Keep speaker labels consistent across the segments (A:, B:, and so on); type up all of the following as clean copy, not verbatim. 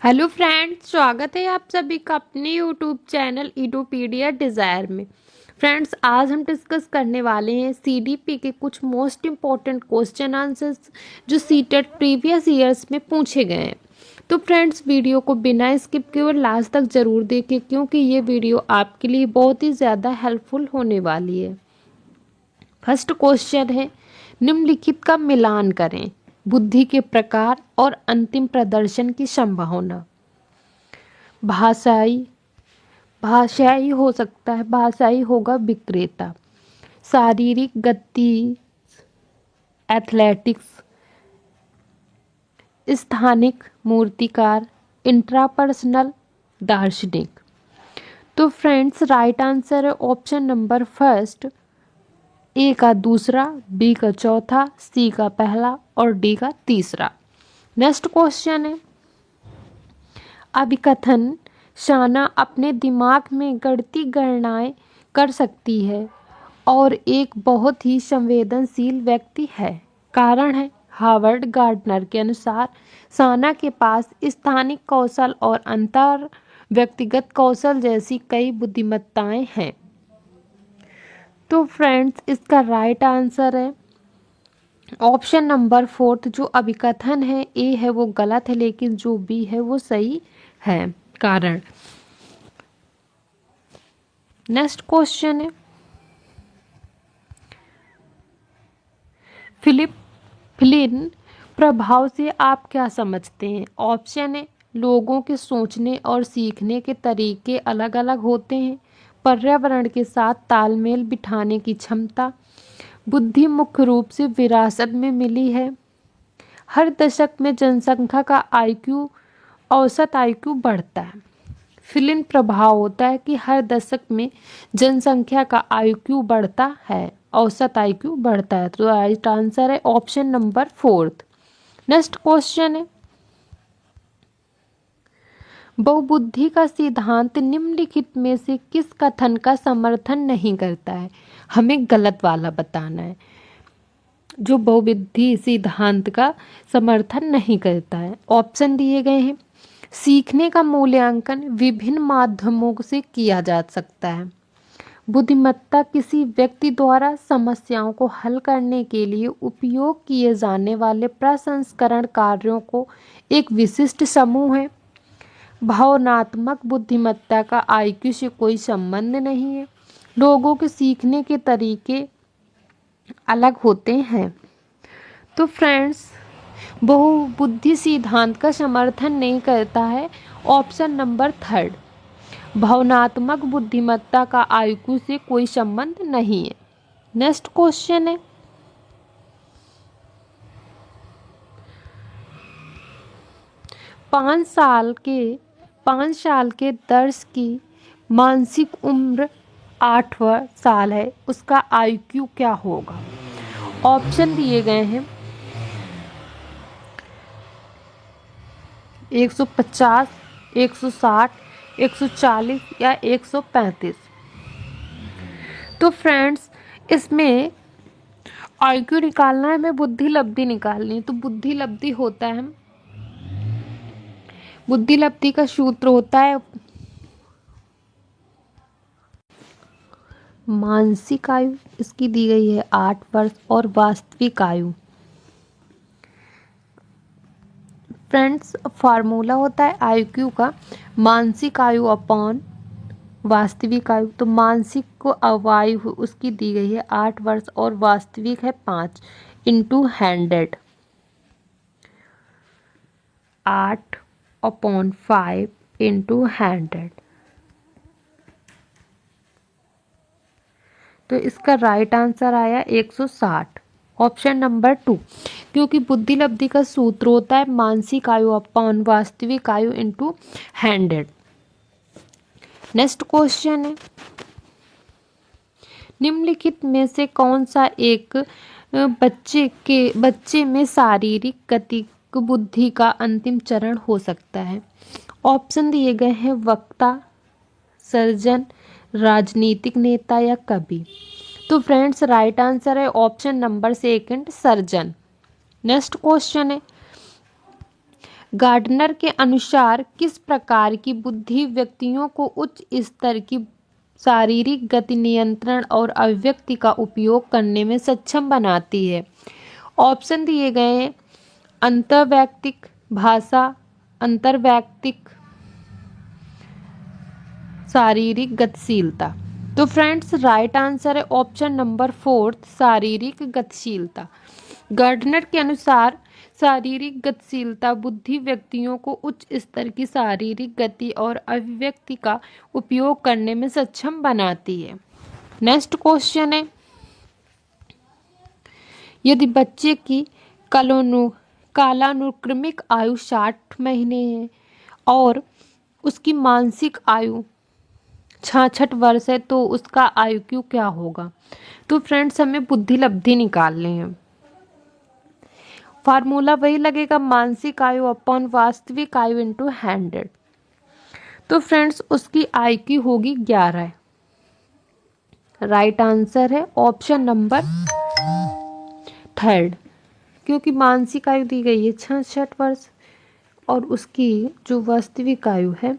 A: Hello friends, स्वागत है आप सभी का अपने यूट्यूब चैनल ईडोपीडिया डिज़ायर में। फ्रेंड्स, आज हम डिस्कस करने वाले हैं सीडीपी के कुछ मोस्ट इम्पॉर्टेंट क्वेश्चन आंसर्स जो सीटेट प्रीवियस ईयर्स में पूछे गए हैं। तो फ्रेंड्स, वीडियो को बिना स्किप किए और लास्ट तक ज़रूर देखें क्योंकि ये वीडियो आपके लिए बहुत ही ज़्यादा हेल्पफुल होने वाली है। फर्स्ट क्वेश्चन है, निम्नलिखित का मिलान करें। बुद्धि के प्रकार और अंतिम प्रदर्शन की संभावना। भाषाई भाषाई हो सकता है, भाषाई होगा विक्रेता। शारीरिक गति एथलेटिक्स। स्थानिक मूर्तिकार। इंट्रापर्सनल दार्शनिक। तो फ्रेंड्स, राइट आंसर है ऑप्शन नंबर फर्स्ट, ए का दूसरा, बी का चौथा, सी का पहला और डी का तीसरा। नेक्स्ट क्वेश्चन है, अभिकथन शाना अपने दिमाग में गढ़ती गणनाएं कर सकती है और एक बहुत ही संवेदनशील व्यक्ति है। कारण है, हार्वर्ड गार्डनर के अनुसार शाना के पास स्थानिक कौशल और अंतर व्यक्तिगत कौशल जैसी कई बुद्धिमत्ताएं हैं। तो फ्रेंड्स, इसका राइट आंसर है ऑप्शन नंबर फोर्थ, जो अभिकथन है ए है वो गलत है, लेकिन जो बी है वो सही है। कारण। नेक्स्ट क्वेश्चन है, फिलिप फ्लिन प्रभाव से आप क्या समझते हैं। ऑप्शन है, लोगों के सोचने और सीखने के तरीके अलग अलग होते हैं। पर्यावरण के साथ तालमेल बिठाने की क्षमता। बुद्धि मुख्य रूप से विरासत में मिली है। हर दशक में जनसंख्या का आईक्यू औसत आईक्यू बढ़ता है। फिलिन प्रभाव होता है कि हर दशक में जनसंख्या का आईक्यू बढ़ता है, औसत आईक्यू बढ़ता है। तो राइट आंसर है option number fourth. Next question है, बहुबुद्धि का सिद्धांत निम्नलिखित में से किस कथन का समर्थन नहीं करता है। हमें गलत वाला बताना है जो बहुबुद्धि सिद्धांत का समर्थन नहीं करता है। ऑप्शन दिए गए हैं, सीखने का मूल्यांकन विभिन्न माध्यमों से किया जा सकता है। बुद्धिमत्ता किसी व्यक्ति द्वारा समस्याओं को हल करने के लिए उपयोग किए जाने वाले प्रसंस्करण कार्यों को एक विशिष्ट समूह है। भावनात्मक बुद्धिमत्ता का आईक्यू से कोई संबंध नहीं है। लोगों के सीखने के तरीके अलग होते हैं। तो फ्रेंड्स, बहुबुद्धि सिद्धांत का समर्थन नहीं करता है ऑप्शन नंबर थर्ड, भावनात्मक बुद्धिमत्ता का आईक्यू से कोई संबंध नहीं है। नेक्स्ट क्वेश्चन है, पाँच साल के 5 साल के दर्श की मानसिक उम्र 8वां साल है, उसका आईक्यू क्या होगा। ऑप्शन दिए गए हैं 150, 160, 140 या 135। तो फ्रेंड्स, इसमें आईक्यू निकालना है, हमें बुद्धि लब्धि निकालनी है। तो बुद्धि लब्धि होता है, बुद्धि लब्धि का सूत्र होता है मानसिक आयु, इसकी दी गई है 8 वर्ष, और वास्तविक आयु। फ्रेंड्स, फार्मूला होता है आईक्यू का मानसिक आयु अपॉन वास्तविक आयु। तो मानसिक को आयु उसकी दी गई है 8 वर्ष और वास्तविक है 5 इंटू 100। 8/5 इंटू 100। तो इसका राइट आंसर आया 160, ऑप्शन नंबर 2, क्योंकि बुद्धि लब्धि का सूत्र होता है मानसिक आयु अपॉन वास्तविक आयु इंटू 100। नेक्स्ट क्वेश्चन है, निम्नलिखित में से कौन सा एक बच्चे में शारीरिक गति बुद्धि का अंतिम चरण हो सकता है। ऑप्शन दिए गए हैं वक्ता, सर्जन, राजनीतिक नेता या कवि। तो फ्रेंड्स, राइट आंसर है option number second, surgeon. Next question है, गार्डनर के अनुसार किस प्रकार की बुद्धि व्यक्तियों को उच्च स्तर की शारीरिक गति नियंत्रण और अभिव्यक्ति का उपयोग करने में सक्षम बनाती है? ऑप्शन दिए गए हैं अंतर्वैयक्तिक भाषा, अंतर्वैयक्तिक शारीरिक गतिशीलता। तो फ्रेंड्स राइट आंसर है ऑप्शन नंबर 4 शारीरिक गतिशीलता। गार्डनर के अनुसार शारीरिक गतिशीलता बुद्धि व्यक्तियों को उच्च स्तर की शारीरिक गति और अभिव्यक्ति का उपयोग करने में सक्षम बनाती है। नेक्स्ट क्वेश्चन है, यदि बच्चे की कालानुक्रमिक आयु 60 महीने है और उसकी मानसिक आयु 66 वर्ष है तो उसका आईक्यू क्या होगा? तो फ्रेंड्स हमें बुद्धि लब्धि निकालनी है। फार्मूला वही लगेगा मानसिक आयु अपॉन वास्तविक आयु इंटू 100। तो फ्रेंड्स उसकी आईक्यू होगी 11। राइट आंसर है ऑप्शन नंबर 3, क्योंकि मानसिक आयु दी गई है 66 वर्ष और उसकी जो वास्तविक आयु है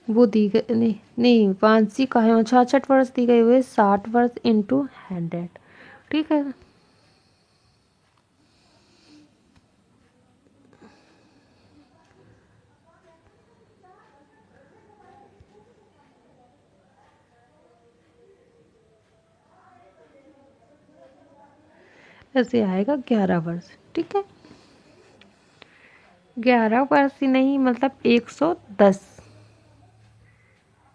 A: वो दी गई नहीं मानसिक आयु 66 वर्ष दी गई हुई 60 वर्ष इंटू 100। ठीक है, ऐसे आएगा 11 वर्ष। ठीक है, 11 वर्ष ही नहीं मतलब 110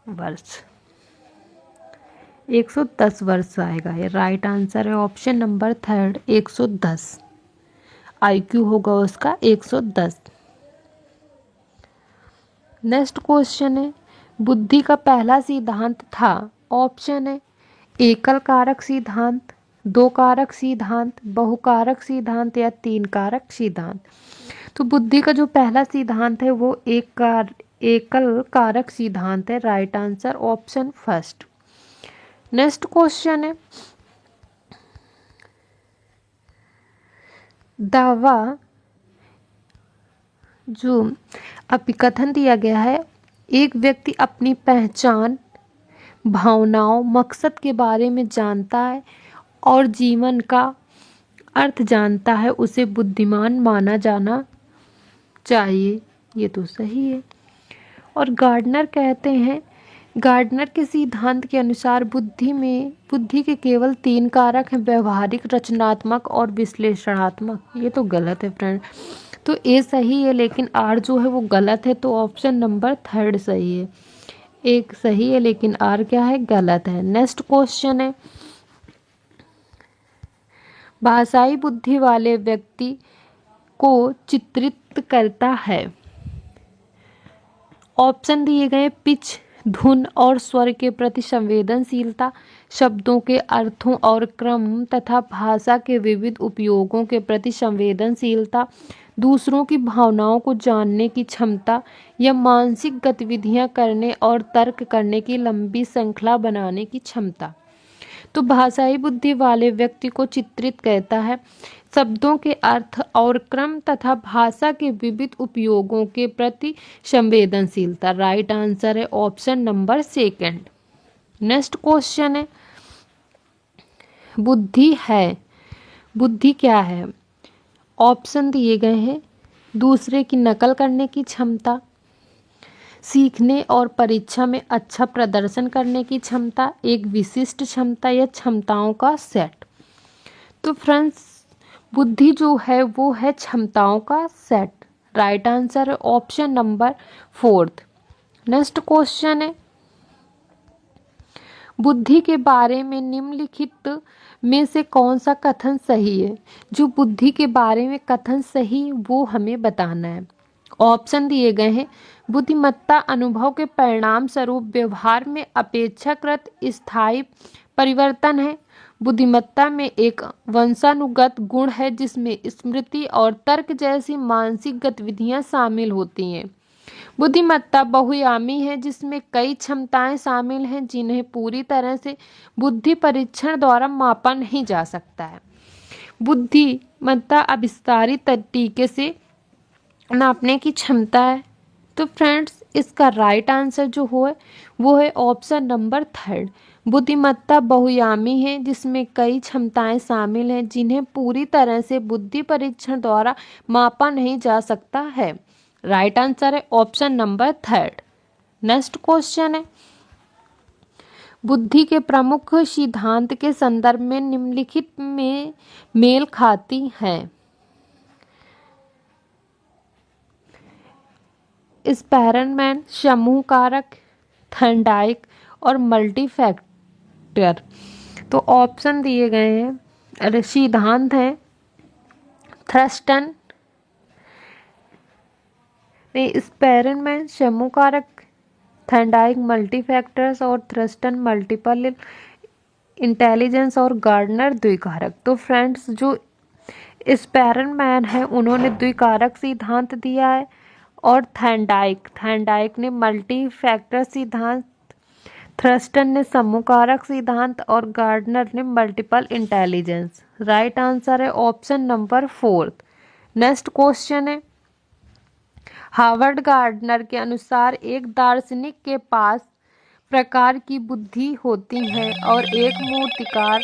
A: वर्ष, 110 वर्ष आएगा। ये राइट आंसर है ऑप्शन नंबर 3 110। आईक्यू होगा उसका 110। नेक्स्ट क्वेश्चन है, बुद्धि का पहला सिद्धांत था। ऑप्शन है एकल कारक सिद्धांत, 2 कारक सिद्धांत, बहुकारक सिद्धांत या 3 कारक सिद्धांत। तो बुद्धि का जो पहला सिद्धांत है वो एकल कारक सिद्धांत है। Right answer option first. Next question है, दावा जो अभिकथन दिया गया है, एक व्यक्ति अपनी पहचान, भावनाओं, मकसद के बारे में जानता है और जीवन का अर्थ जानता है, उसे बुद्धिमान माना जाना चाहिए। ये तो सही है। और गार्डनर कहते हैं, गार्डनर के सिद्धांत के अनुसार बुद्धि के केवल 3 कारक हैं, व्यवहारिक, रचनात्मक और विश्लेषणात्मक। ये तो गलत है फ्रेंड। तो ए सही है लेकिन आर जो है वो गलत है, तो ऑप्शन नंबर 3 सही है। एक सही है लेकिन आर क्या है, गलत है। नेक्स्ट क्वेश्चन है, भाषाई बुद्धि वाले व्यक्ति को चित्रित करता है। ऑप्शन दिए गए पिच, धुन और स्वर के प्रति संवेदनशीलता, शब्दों के अर्थों और क्रम तथा भाषा के विविध उपयोगों के प्रति संवेदनशीलता, दूसरों की भावनाओं को जानने की क्षमता या मानसिक गतिविधियां करने और तर्क करने की लंबी श्रृंखला बनाने की क्षमता। तो भाषाई बुद्धि वाले व्यक्ति को चित्रित करता है शब्दों के अर्थ और क्रम तथा भाषा के विविध उपयोगों के प्रति संवेदनशीलता। राइट आंसर है ऑप्शन नंबर 2। नेक्स्ट क्वेश्चन है, बुद्धि क्या है? ऑप्शन दिए गए हैं दूसरे की नकल करने की क्षमता, सीखने और परीक्षा में अच्छा प्रदर्शन करने की क्षमता, एक विशिष्ट क्षमता या क्षमताओं का सेट। तो फ्रेंड्स बुद्धि जो है वो है क्षमताओं का सेट। राइट आंसर है ऑप्शन नंबर 4। नेक्स्ट क्वेश्चन है, बुद्धि के बारे में निम्नलिखित में से कौन सा कथन सही है? जो बुद्धि के बारे में कथन सही वो हमें बताना है। ऑप्शन दिए गए हैं बुद्धिमत्ता अनुभव के परिणाम स्वरूप व्यवहार में अपेक्षाकृत स्थायी परिवर्तन है। बुद्धिमत्ता में एक वंशानुगत गुण है जिसमें स्मृति और तर्क जैसी मानसिक गतिविधियां शामिल होती हैं। बुद्धिमत्ता बहुआयामी है जिसमें कई क्षमताएं शामिल हैं जिन्हें पूरी तरह से बुद्धि परीक्षण द्वारा मापा नहीं जा सकता है। बुद्धिमत्ता अविस्तारित तरीके से नापने की क्षमता है। तो फ्रेंड्स इसका राइट आंसर जो हो वो है ऑप्शन नंबर थर्ड। बुद्धिमत्ता बहुआयामी है जिसमें कई क्षमताएं शामिल हैं जिन्हें पूरी तरह से बुद्धि परीक्षण द्वारा मापा नहीं जा सकता है। राइट आंसर है option number third. Next question है, बुद्धि के प्रमुख सिद्धांत के संदर्भ में निम्नलिखित में मेल खाती हैं। स्पैरनमैन, समूह कारक, थर्नडाइक और मल्टीफैक्टर। तो ऑप्शन दिए गए हैं, अरे सिद्धांत हैं थ्रस्टन, स्पैरनमैन समूह कारक, थर्नडाइक मल्टीफैक्टर्स और थ्रस्टन मल्टीपल इंटेलिजेंस और गार्डनर द्विकारक। तो फ्रेंड्स जो स्पैरनमैन है उन्होंने द्विकारक सिद्धांत दिया है और थर्नडाइक ने मल्टी फैक्टर सिद्धांत, थ्रस्टन ने समूह कारक सिद्धांत और गार्डनर ने मल्टीपल इंटेलिजेंस। राइट आंसर है option number fourth. Next question है, हार्वर्ड गार्डनर के अनुसार एक दार्शनिक के पास प्रकार की बुद्धि होती है और एक मूर्तिकार